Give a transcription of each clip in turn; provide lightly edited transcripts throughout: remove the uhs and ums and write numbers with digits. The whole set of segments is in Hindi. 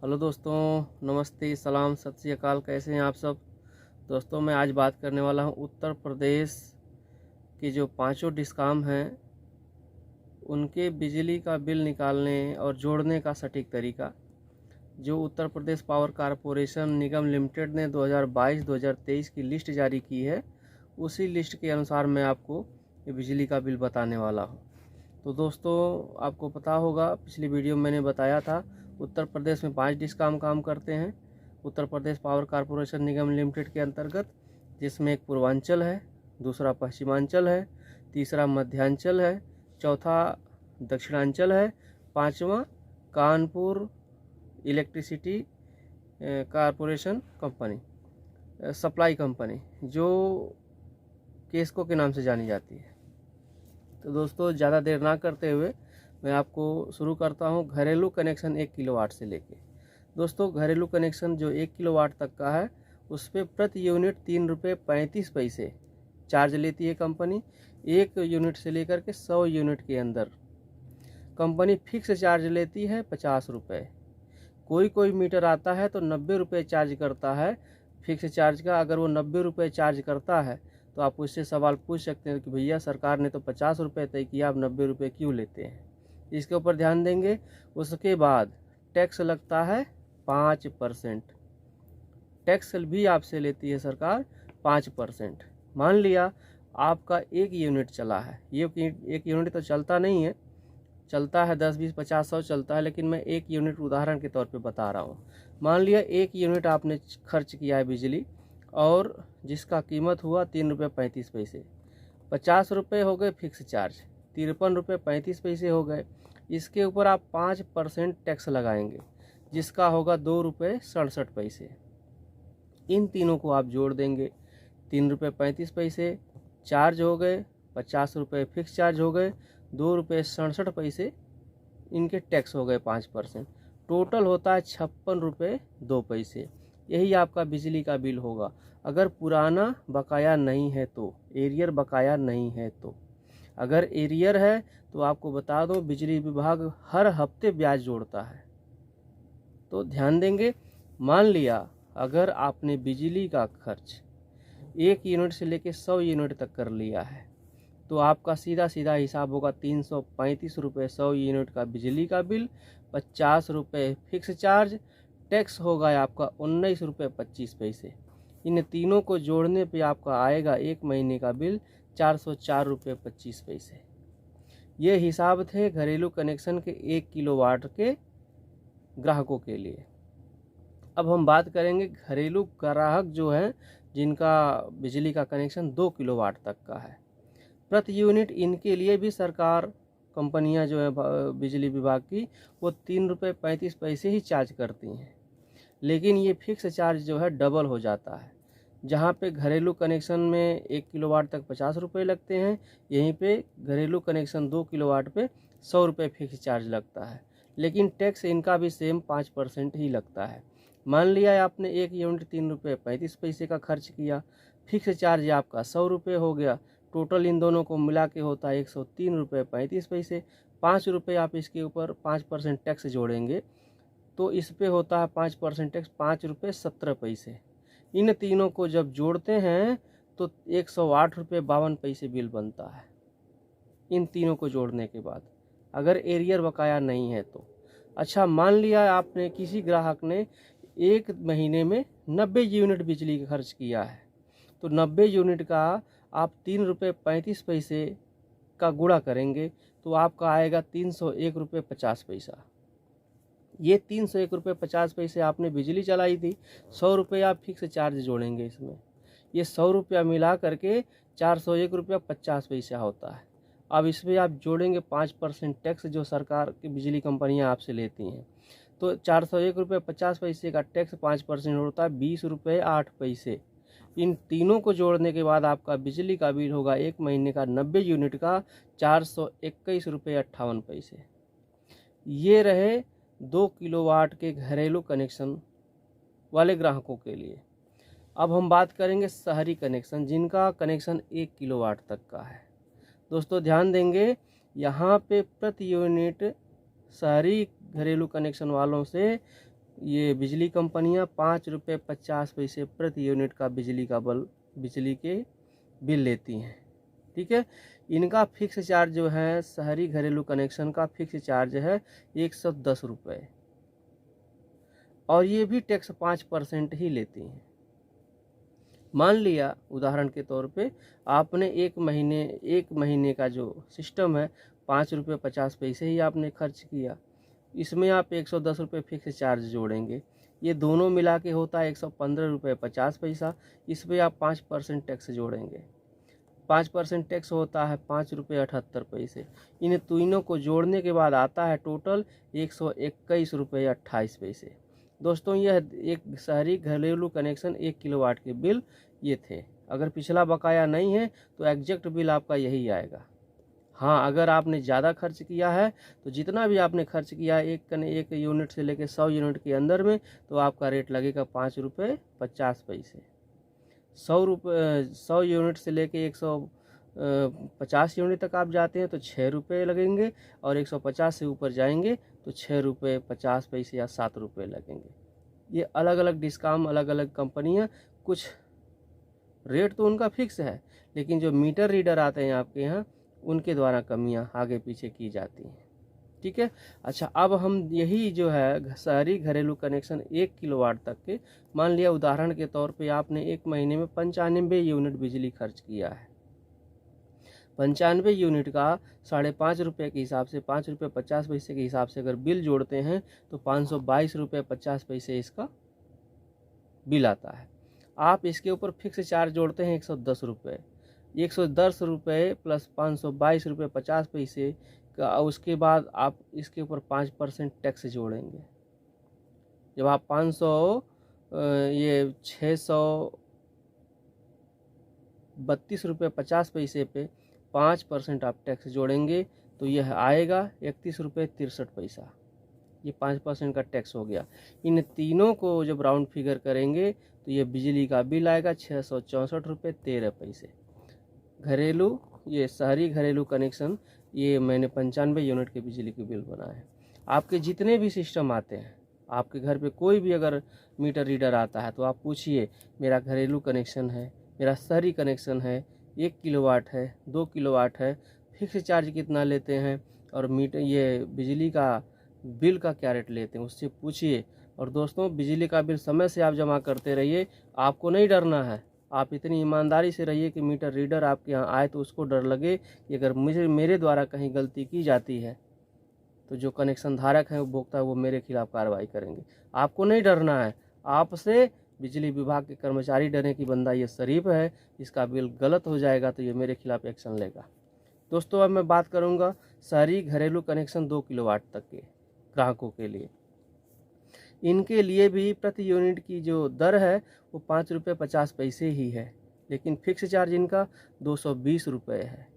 हेलो दोस्तों, नमस्ते, सलाम, सत श्री अकाल। कैसे हैं आप सब दोस्तों? मैं आज बात करने वाला हूं उत्तर प्रदेश की जो पांचों डिस्काम हैं उनके बिजली का बिल निकालने और जोड़ने का सटीक तरीका। जो उत्तर प्रदेश पावर कॉरपोरेशन निगम लिमिटेड ने 2022-2023 की लिस्ट जारी की है, उसी लिस्ट के अनुसार मैं आपको ये बिजली का बिल बताने वाला हूँ। तो दोस्तों, आपको पता होगा, पिछली वीडियो में मैंने बताया था उत्तर प्रदेश में 5 डिस्काम काम करते हैं उत्तर प्रदेश पावर कॉरपोरेशन निगम लिमिटेड के अंतर्गत, जिसमें एक पूर्वांचल है, दूसरा पश्चिमांचल है, तीसरा मध्यांचल है, चौथा दक्षिणांचल है, पांचवा Kanpur electricity corporation company, supply company, जो केस्को के नाम से जानी जाती है। तो दोस्तों, ज़्यादा देर ना करते हुए मैं आपको शुरू करता हूं। घरेलू कनेक्शन 1 किलोवाट से लेके दोस्तों, घरेलू कनेक्शन जो 1 किलोवाट तक का है उस पर प्रति यूनिट 3 रुपये 35 पैसे चार्ज लेती है कंपनी। 1 यूनिट से लेकर के 100 यूनिट के अंदर कंपनी फिक्स चार्ज लेती है 50 रुपये। कोई मीटर आता है तो 90 रुपये चार्ज करता है फिक्स चार्ज का। अगर वो 90 रुपये चार्ज करता है तो आप उससे सवाल पूछ सकते हैं कि भैया, सरकार ने तो 50 रुपये तय किया, आप 90 रुपये क्यों लेते हैं? इसके ऊपर ध्यान देंगे। उसके बाद टैक्स लगता है 5%। टैक्स भी आपसे लेती है सरकार 5%। मान लिया आपका 1 यूनिट चला है, ये 1 यूनिट तो चलता नहीं है, चलता है 10, 20, 50, 100 चलता है, लेकिन मैं 1 यूनिट उदाहरण के तौर पे बता रहा हूँ। मान लिया 1 यूनिट आपने खर्च किया है बिजली, और जिसका कीमत हुआ 3 रुपये 35 पैसे। 50 रुपये हो गए फिक्स चार्ज, 53 रुपये 35 पैसे हो गए। इसके ऊपर आप 5% टैक्स लगाएंगे, जिसका होगा 2 रुपये 67 पैसे। इन तीनों को आप जोड़ देंगे, 3 रुपये 35 पैसे चार्ज हो गए, 50 रुपये फिक्स चार्ज हो गए, 2 रुपये 67 पैसे इनके टैक्स हो गए 5%। टोटल होता है 56 रुपये 2 पैसे। यही आपका बिजली का बिल होगा। अगर पुराना बकाया नहीं है तो, एरियर बकाया नहीं है तो। अगर एरियर है तो आपको बता दो, बिजली विभाग हर हफ्ते ब्याज जोड़ता है, तो ध्यान देंगे। मान लिया अगर आपने बिजली का खर्च 1 यूनिट से लेकर 100 यूनिट तक कर लिया है, तो आपका सीधा सीधा हिसाब होगा 335 रुपये 100 यूनिट का बिजली का बिल, 50 रुपये फिक्स चार्ज, टैक्स होगा आपका 19 रुपये 25 पैसे। इन तीनों को जोड़ने पे आपका आएगा 1 महीने का बिल 404 रुपये 25 पैसे। ये हिसाब थे घरेलू कनेक्शन के 1 किलोवाट के ग्राहकों के लिए। अब हम बात करेंगे घरेलू ग्राहक जो हैं, जिनका बिजली का कनेक्शन 2 किलोवाट तक का है। प्रति यूनिट इनके लिए भी सरकार, कंपनियां जो है बिजली विभाग की, वो 3 रुपये 35 पैसे ही चार्ज करती हैं। लेकिन ये फिक्स चार्ज जो है डबल हो जाता है। जहाँ पे घरेलू कनेक्शन में 1 किलोवाट तक 50 रुपये लगते हैं, यहीं पे घरेलू कनेक्शन 2 किलोवाट पे 100 रुपये फिक्स चार्ज लगता है। लेकिन टैक्स इनका भी सेम 5% ही लगता है। मान लिया आपने 1 यूनिट 3 रुपये 35 पैसे का खर्च किया, फिक्स चार्ज आपका 100 रुपये हो गया। टोटल इन दोनों को मिला के होता है 103 रुपये 35 पैसे। 5 रुपये आप इसके ऊपर 5% टैक्स जोड़ेंगे तो इस पे होता है 5% टैक्स, 5 रुपये 17 पैसे। इन तीनों को जब जोड़ते हैं तो 108 रुपये 52 पैसे बिल बनता है। इन तीनों को जोड़ने के बाद अगर एरियर बकाया नहीं है तो। अच्छा, मान लिया आपने, किसी ग्राहक ने 1 महीने में 90 यूनिट बिजली का खर्च किया है, तो 90 यूनिट का आप 3 रुपये 35 पैसे का गुणा करेंगे तो आपका आएगा 301 रुपये 50 पैसा। ये 301 रुपये 50 पैसे आपने बिजली चलाई थी, 100 रुपये आप फिक्स चार्ज जोड़ेंगे इसमें, ये 100 रुपया मिला करके 401 रुपया 50 पैसा होता है। अब इसमें आप जोड़ेंगे 5% टैक्स जो सरकार की बिजली कंपनियां आपसे लेती हैं, तो 401 रुपये 50 पैसे का टैक्स 5% होता है 20 रुपये 8 पैसे। इन तीनों को जोड़ने के बाद आपका बिजली का बिल होगा 1 महीने का 90 यूनिट का 421 रुपये 58 पैसे। ये रहे 2 किलोवाट के घरेलू कनेक्शन वाले ग्राहकों के लिए। अब हम बात करेंगे शहरी कनेक्शन, जिनका कनेक्शन 1 किलोवाट तक का है। दोस्तों ध्यान देंगे, यहाँ पे प्रति यूनिट शहरी घरेलू कनेक्शन वालों से ये बिजली कंपनियां 5 रुपये 50 पैसे प्रति यूनिट का बिजली के बिल लेती हैं। ठीक है। इनका फिक्स चार्ज जो है, शहरी घरेलू कनेक्शन का फिक्स चार्ज है 110 रुपये, और ये भी टैक्स 5% ही लेती हैं। मान लिया उदाहरण के तौर पे आपने एक महीने का जो सिस्टम है 5 रुपये 50 पैसे ही आपने खर्च किया, इसमें आप 110 रुपये फिक्स चार्ज जोड़ेंगे, ये दोनों मिला के होता है 115 रुपये 50 पैसा। इस पर आप 5% टैक्स जोड़ेंगे, 5% टैक्स होता है 5 रुपये 78 पैसे। इन तीनों को जोड़ने के बाद आता है टोटल 121 रुपये 28 पैसे। दोस्तों, यह एक शहरी घरेलू कनेक्शन 1 किलोवाट के बिल ये थे। अगर पिछला बकाया नहीं है तो एग्जैक्ट बिल आपका यही आएगा। हाँ, अगर आपने ज़्यादा खर्च किया है तो जितना भी आपने खर्च किया है एक यूनिट से लेकर 100 यूनिट के अंदर में, तो आपका रेट लगेगा 5 रुपये 50 पैसे। 100 यूनिट से लेके 150 यूनिट तक आप जाते हैं तो 6 रुपये लगेंगे, और 150 से ऊपर जाएंगे तो 6 रुपये 50 पैसे या 7 रुपये लगेंगे। ये अलग अलग डिस्काउंट, अलग अलग कंपनियां, कुछ रेट तो उनका फिक्स है, लेकिन जो मीटर रीडर आते हैं आपके यहाँ उनके द्वारा कमियां आगे पीछे की जाती हैं। ठीक है। अच्छा, अब हम यही जो है शहरी घरेलू कनेक्शन 1 किलोवाट तक के, मान लिया उदाहरण के तौर पे आपने एक महीने में 95 यूनिट बिजली खर्च किया है। 95 यूनिट का 5.5 रुपये के हिसाब से, 5 रुपये 50 पैसे के हिसाब से अगर बिल जोड़ते हैं तो 522 रुपये 50 पैसे इसका बिल आता है। आप इसके ऊपर फिक्स चार्ज जोड़ते हैं 110 रुपये, 110 रुपये प्लस 522 रुपये 50 पैसे का, उसके बाद आप इसके ऊपर 5% टैक्स जोड़ेंगे। जब आप 632 रुपये 50 पैसे पे 5% आप टैक्स जोड़ेंगे तो यह आएगा 31 रुपये 63 पैसा। ये 5% का टैक्स हो गया। इन तीनों को जब राउंड फिगर करेंगे तो ये बिजली का बिल आएगा 664 रुपये 13 पैसे। घरेलू, ये शहरी घरेलू कनेक्शन, ये मैंने 95 यूनिट के बिजली के बिल बनाए हैं। आपके जितने भी सिस्टम आते हैं, आपके घर पे कोई भी अगर मीटर रीडर आता है तो आप पूछिए, मेरा घरेलू कनेक्शन है, मेरा शहरी कनेक्शन है, 1 किलोवाट है, 2 किलोवाट है, फिक्स चार्ज कितना लेते हैं, और मीटर ये बिजली का बिल का क्या रेट लेते हैं, उससे पूछिए। और दोस्तों, बिजली का बिल समय से आप जमा करते रहिए, आपको नहीं डरना है। आप इतनी ईमानदारी से रहिए कि मीटर रीडर आपके यहाँ आए तो उसको डर लगे कि अगर मेरे द्वारा कहीं गलती की जाती है तो जो कनेक्शन धारक है, उपभोक्ता है, वो मेरे खिलाफ कार्रवाई करेंगे। आपको नहीं डरना है, आपसे बिजली विभाग के कर्मचारी डरे कि बंदा ये शरीफ है, इसका बिल गलत हो जाएगा तो ये मेरे खिलाफ एक्शन लेगा। दोस्तों, अब मैं बात करूँगा शहरी घरेलू कनेक्शन 2 किलोवाट तक के ग्राहकों के लिए। इनके लिए भी प्रति यूनिट की जो दर है वो 5 रुपये 50 पैसे ही है, लेकिन फिक्स चार्ज इनका 220 रुपये है।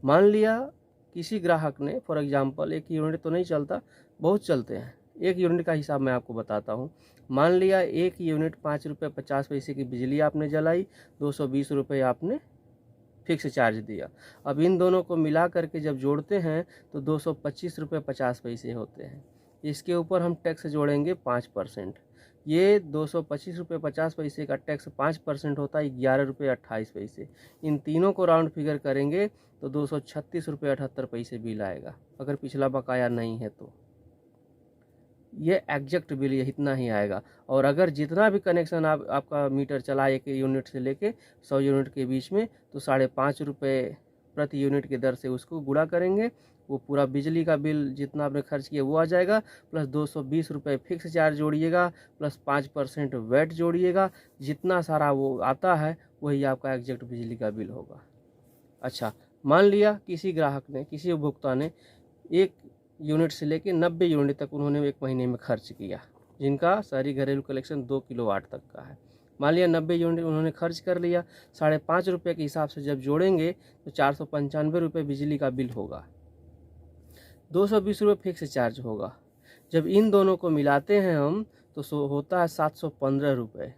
मान लिया किसी ग्राहक ने, फॉर एग्जांपल, एक यूनिट तो नहीं चलता, बहुत चलते हैं, एक यूनिट का हिसाब मैं आपको बताता हूँ। मान लिया एक यूनिट 5 रुपये 50 पैसे की बिजली आपने जलाई, 220 रुपये आपने फिक्स चार्ज दिया। अब इन दोनों को मिला करके जब जोड़ते हैं तो 225 रुपये 50 पैसे होते हैं। इसके ऊपर हम टैक्स जोड़ेंगे 5%। ये 225 रुपये 50 पैसे का टैक्स 5% होता है 11 रुपये 28 पैसे। इन तीनों को राउंड फिगर करेंगे तो 236 रुपये 78 पैसे बिल आएगा, अगर पिछला बकाया नहीं है तो। ये एग्जैक्ट बिल ये इतना ही आएगा। और अगर जितना भी कनेक्शन आपका मीटर चला 1 यूनिट से लेके 100 यूनिट के बीच में, तो 5.5 रुपये प्रति यूनिट की दर से उसको गुणा करेंगे, वो पूरा बिजली का बिल जितना आपने खर्च किया वो आ जाएगा, प्लस 220 रुपये फिक्स चार्ज जोड़िएगा, प्लस 5% वैट जोड़िएगा, जितना सारा वो आता है वही आपका एग्जैक्ट बिजली का बिल होगा। अच्छा, मान लिया किसी ग्राहक ने, किसी उपभोक्ता ने 1 यूनिट से लेके 90 यूनिट तक उन्होंने एक महीने में खर्च किया, जिनका शहरी घरेलू कनेक्शन 2 किलोवाट तक का है। मान लिया 90 यूनिट उन्होंने खर्च कर लिया, 5.5 रुपये के हिसाब से जब जोड़ेंगे तो 495 रुपये बिजली का बिल होगा, 220 रुपये फिक्स चार्ज होगा। जब इन दोनों को मिलाते हैं हम तो होता है 715 रुपये।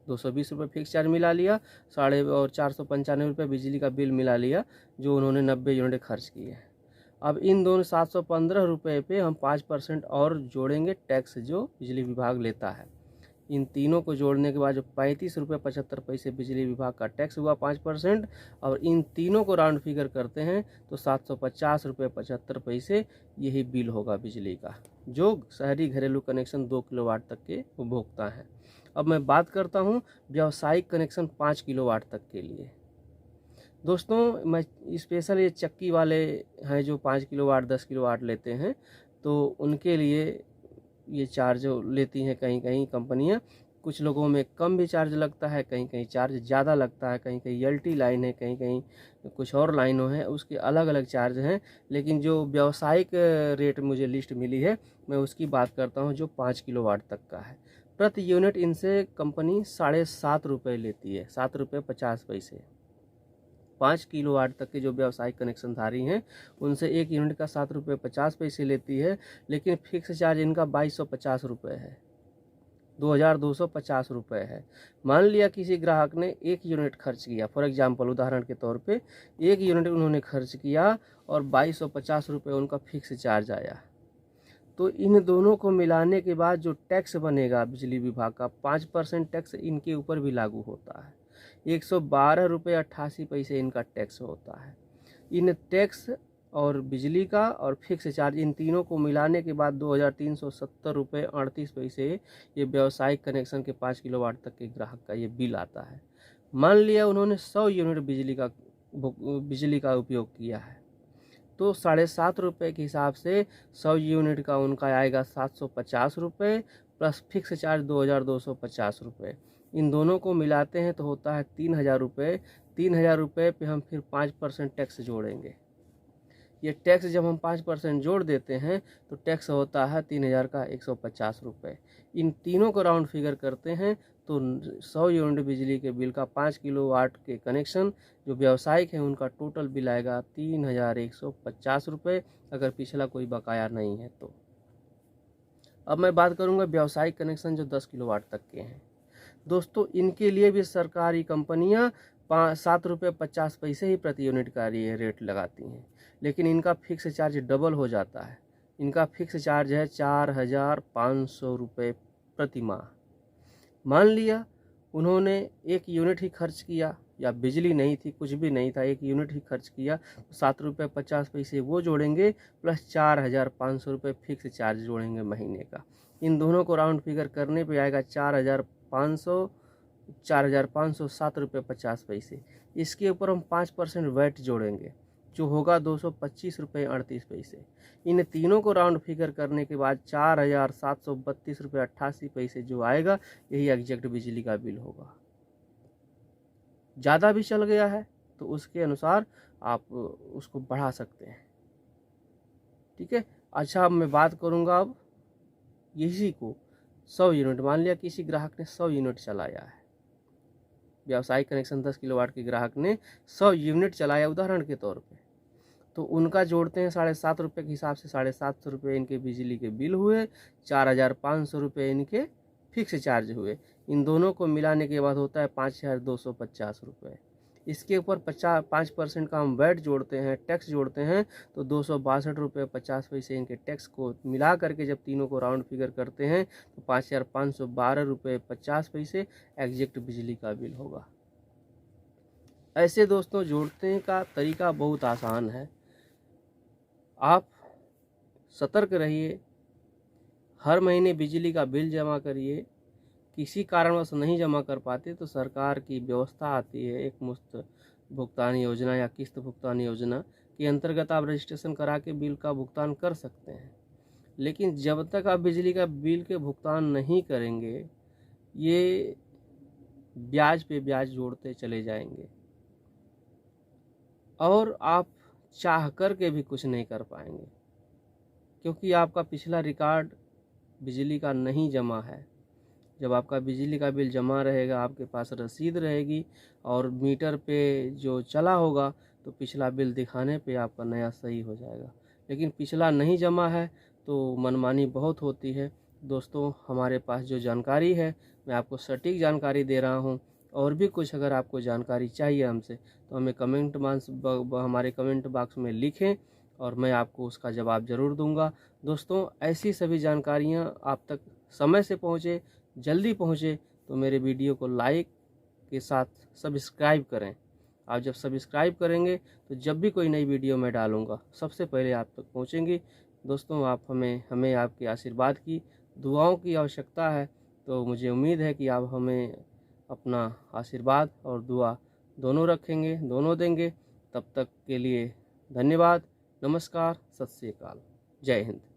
220 रुपये फिक्स चार्ज मिला लिया, 495 रुपये बिजली का बिल मिला लिया, जो उन्होंने 90 यूनिट खर्च किए। अब इन दोनों 715 रुपये पे हम 5% और जोड़ेंगे टैक्स जो बिजली विभाग लेता है। इन तीनों को जोड़ने के बाद जो 35 रुपये 75 पैसे बिजली विभाग का टैक्स हुआ 5%, और इन तीनों को राउंड फिगर करते हैं तो 750 रुपये 75 पैसे यही बिल होगा बिजली का, जो शहरी घरेलू कनेक्शन 2 किलोवाट तक के उपभोक्ता हैं। अब मैं बात करता हूँ व्यावसायिक कनेक्शन 5 किलोवाट तक के लिए। दोस्तों मैं स्पेशल ये चक्की वाले हैं जो 5 किलोवाट 10 किलोवाट लेते हैं, तो उनके लिए ये चार्ज लेती हैं कहीं कहीं कंपनियां। कुछ लोगों में कम भी चार्ज लगता है, कहीं कहीं चार्ज ज़्यादा लगता है, कहीं कहीं एलटी लाइन है, कहीं कहीं कुछ और लाइनों हैं, उसके अलग अलग चार्ज हैं। लेकिन जो व्यावसायिक रेट मुझे लिस्ट मिली है मैं उसकी बात करता हूं जो 5 किलोवाट तक का है। प्रति यूनिट इनसे कंपनी 7.5 रुपये लेती है, 7 रुपये 50 पैसे। 5 किलोवाट तक के जो व्यावसायिक कनेक्शनधारी हैं उनसे एक यूनिट का 7 रुपये 50 पैसे लेती है, लेकिन फिक्स चार्ज इनका 2250 रुपये है, 2250 रुपये है। मान लिया किसी ग्राहक ने एक यूनिट खर्च किया, फॉर एग्जांपल उदाहरण के तौर पे एक यूनिट उन्होंने खर्च किया और 2250 रुपये उनका फिक्स चार्ज आया, तो इन दोनों को मिलाने के बाद जो टैक्स बनेगा बिजली विभाग का 5% टैक्स इनके ऊपर भी लागू होता है। 112 रुपये 88 पैसे इनका टैक्स होता है। इन टैक्स और बिजली का और फिक्स चार्ज इन तीनों को मिलाने के बाद 2370 रुपये 38 पैसे ये व्यावसायिक कनेक्शन के 5 किलोवाट तक के ग्राहक का ये बिल आता है। मान लिया उन्होंने 100 यूनिट बिजली का उपयोग किया है, तो 7.5 रुपये के हिसाब से 100 यूनिट का उनका आएगा 750 रुपये प्लस फिक्स चार्ज 2250 रुपये। इन दोनों को मिलाते हैं तो होता है 3000 रुपये। 3000 रुपये पे हम फिर 5% टैक्स जोड़ेंगे। ये टैक्स जब हम 5% जोड़ देते हैं तो टैक्स होता है 3000 का 150 रुपये। इन तीनों को राउंड फिगर करते हैं तो 100 यूनिट बिजली के बिल का 5 किलोवाट के कनेक्शन जो व्यावसायिक है उनका टोटल बिल आएगा 3150 रुपये, अगर पिछला कोई बकाया नहीं है तो। अब मैं बात करूंगा व्यावसायिक कनेक्शन जो 10 किलोवाट तक के हैं। दोस्तों इनके लिए भी सरकारी कंपनियां 7 रुपये 50 पैसे ही प्रति यूनिट का रेट लगाती हैं, लेकिन इनका फिक्स चार्ज डबल हो जाता है। इनका फिक्स चार्ज है 4500 रुपये प्रति माह। मान लिया उन्होंने एक यूनिट ही खर्च किया, या बिजली नहीं थी, कुछ भी नहीं था, एक यूनिट ही खर्च किया, तो 7 रुपये 50 पैसे वो जोड़ेंगे प्लस 4500 रुपये फिक्स चार्ज जोड़ेंगे महीने का। इन दोनों को राउंड फिगर करने पे आएगा 4507 रुपये 50 पैसे। इसके ऊपर हम 5% वैट जोड़ेंगे जो होगा 225 रुपये 38 पैसे। इन तीनों को राउंड फिगर करने के बाद 4732 रुपये 88 पैसे जो आएगा यही एग्जैक्ट बिजली का बिल होगा। ज़्यादा भी चल गया है तो उसके अनुसार आप उसको बढ़ा सकते हैं, ठीक है। अच्छा अब मैं बात करूंगा अब इसी को 100 यूनिट, मान लिया किसी ग्राहक ने 100 यूनिट चलाया है, व्यावसायिक कनेक्शन 10 किलोवाट के ग्राहक ने 100 यूनिट चलाया उदाहरण के तौर पे, तो उनका जोड़ते हैं 7.5 रुपये के हिसाब से 750 रुपये इनके बिजली के बिल हुए, 4500 रुपये इनके फिक्स चार्ज हुए। इन दोनों को मिलाने के बाद होता है 5250 रुपये। इसके ऊपर 5% का हम वैट जोड़ते हैं, टैक्स जोड़ते हैं, तो 262 रुपये 50 पैसे इनके टैक्स को मिला करके जब तीनों को राउंड फिगर करते हैं तो 5512 रुपये 50 पैसे एग्जैक्ट बिजली का बिल होगा। ऐसे दोस्तों जोड़ने का तरीका बहुत आसान है, आप सतर्क रहिए, हर महीने बिजली का बिल जमा करिए। किसी कारणवश नहीं जमा कर पाते तो सरकार की व्यवस्था आती है एक मुफ्त भुगतान योजना या किस्त भुगतान योजना के अंतर्गत आप रजिस्ट्रेशन करा के बिल का भुगतान कर सकते हैं। लेकिन जब तक आप बिजली का बिल के भुगतान नहीं करेंगे ये ब्याज पे ब्याज जोड़ते चले जाएंगे और आप चाह कर के भी कुछ नहीं कर पाएंगे, क्योंकि आपका पिछला रिकॉर्ड बिजली का नहीं जमा है। जब आपका बिजली का बिल जमा रहेगा आपके पास रसीद रहेगी और मीटर पे जो चला होगा तो पिछला बिल दिखाने पे आपका नया सही हो जाएगा। लेकिन पिछला नहीं जमा है तो मनमानी बहुत होती है। दोस्तों हमारे पास जो जानकारी है मैं आपको सटीक जानकारी दे रहा हूँ, और भी कुछ अगर आपको जानकारी चाहिए हमसे तो हमें हमारे कमेंट बॉक्स में लिखें और मैं आपको उसका जवाब ज़रूर दूंगा। दोस्तों, ऐसी सभी जानकारियां आप तक समय से पहुंचे, जल्दी पहुंचे, तो मेरे वीडियो को लाइक के साथ सब्सक्राइब करें। आप जब सब्सक्राइब करेंगे तो जब भी कोई नई वीडियो मैं डालूंगा सबसे पहले आप तक पहुंचेंगी। दोस्तों, आप हमें आपके आशीर्वाद की, दुआओं की आवश्यकता है, तो मुझे उम्मीद है कि आप हमें अपना आशीर्वाद और दुआ दोनों रखेंगे, दोनों देंगे। तब तक के लिए धन्यवाद, नमस्कार, सत श्री अकाल, जय हिंद।